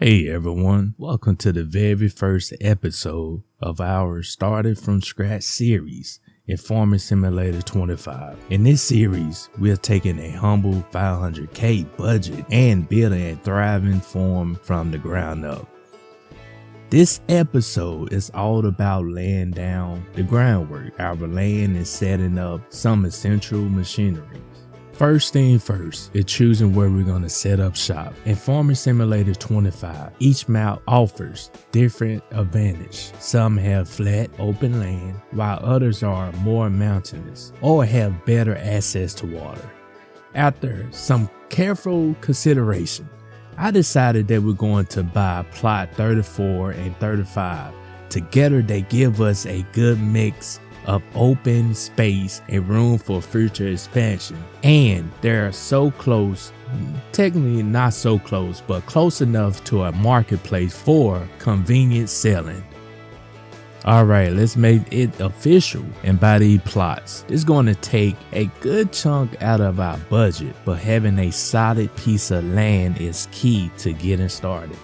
Hey everyone, welcome to the very first episode of our Started From Scratch series in Farming Simulator 25. In this series, we're taking a humble $500K budget and building a thriving farm from the ground up. This episode is all about laying down the groundwork, our land, and setting up some essential machinery. First thing first is choosing where we're going to set up shop. In Farming Simulator 25, each map offers different advantages. Some have flat, open land, while others are more mountainous or have better access to water. After some careful consideration, I decided that we're going to buy plot 34 and 35. Together they give us a good mix of open space and room for future expansion, and they're so close, technically not so close, but close enough to a marketplace for convenient selling. Alright, let's make it official and buy these plots. It's going to take a good chunk out of our budget, but having a solid piece of land is key to getting started.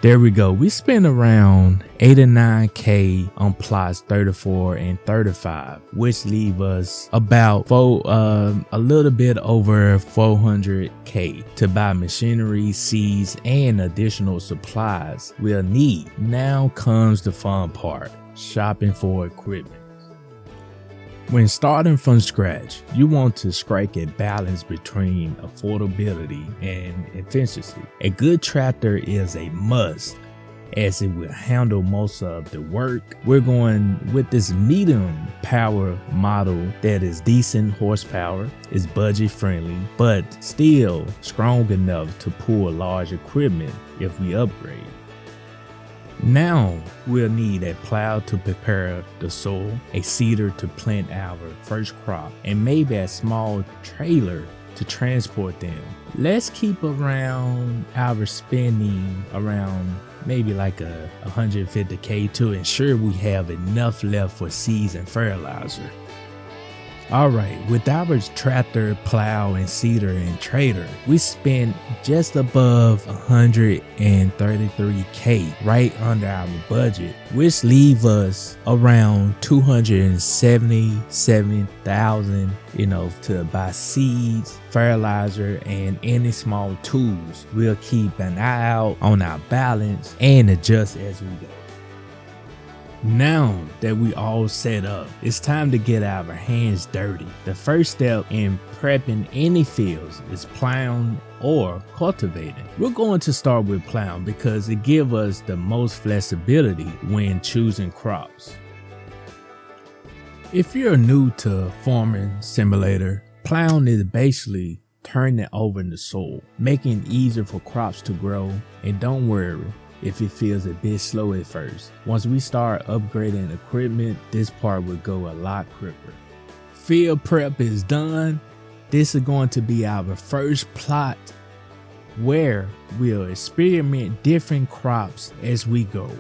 There we go. We spent around 8 to 9K on plots 34 and 35, which leave us about a little bit over 400K to buy machinery, seeds, and additional supplies we'll need. Now comes the fun part, shopping for equipment. When starting from scratch, you want to strike a balance between affordability and efficiency. A good tractor is a must, as it will handle most of the work. We're going with this medium power model that is decent horsepower, is budget friendly, but still strong enough to pull large equipment if we upgrade. Now we'll need a plow to prepare the soil, a seeder to plant our first crop, and maybe a small trailer to transport them. Let's keep around our spending around maybe like 150K to ensure we have enough left for seeds and fertilizer. Alright, with our tractor, plow, and seeder and trailer, we spent just above 133K, right under our budget, which leave us around 277,000, to buy seeds, fertilizer, and any small tools. We'll keep an eye out on our balance and adjust as we go. Now that we all set up, it's time to get our hands dirty. The first step in prepping any fields is plowing or cultivating. We're going to start with plowing because it gives us the most flexibility when choosing crops. If you're new to Farming Simulator, plowing is basically turning over the soil, making it easier for crops to grow. And don't worry if it feels a bit slow at first. Once we start upgrading equipment, this part will go a lot quicker. Field prep is done. This is going to be our first plot where we'll experiment different crops as we go.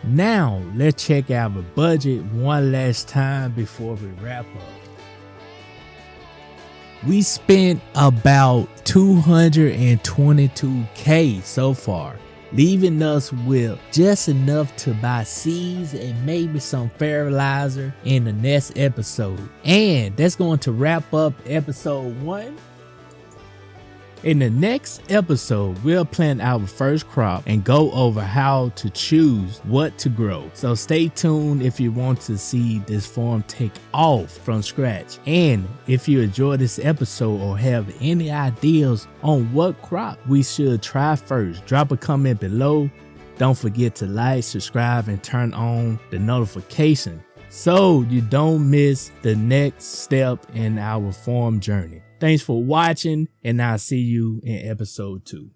Now let's check our budget one last time before we wrap up. We spent about 222K so far, leaving us with just enough to buy seeds and maybe some fertilizer in the next episode. And that's going to wrap up episode 1. In the next episode, we'll plant our first crop and go over how to choose what to grow. So stay tuned if you want to see this farm take off from scratch. And if you enjoyed this episode or have any ideas on what crop we should try first, drop a comment below. Don't forget to like, subscribe, and turn on the notification so you don't miss the next step in our farm journey. Thanks for watching, and I'll see you in episode 2.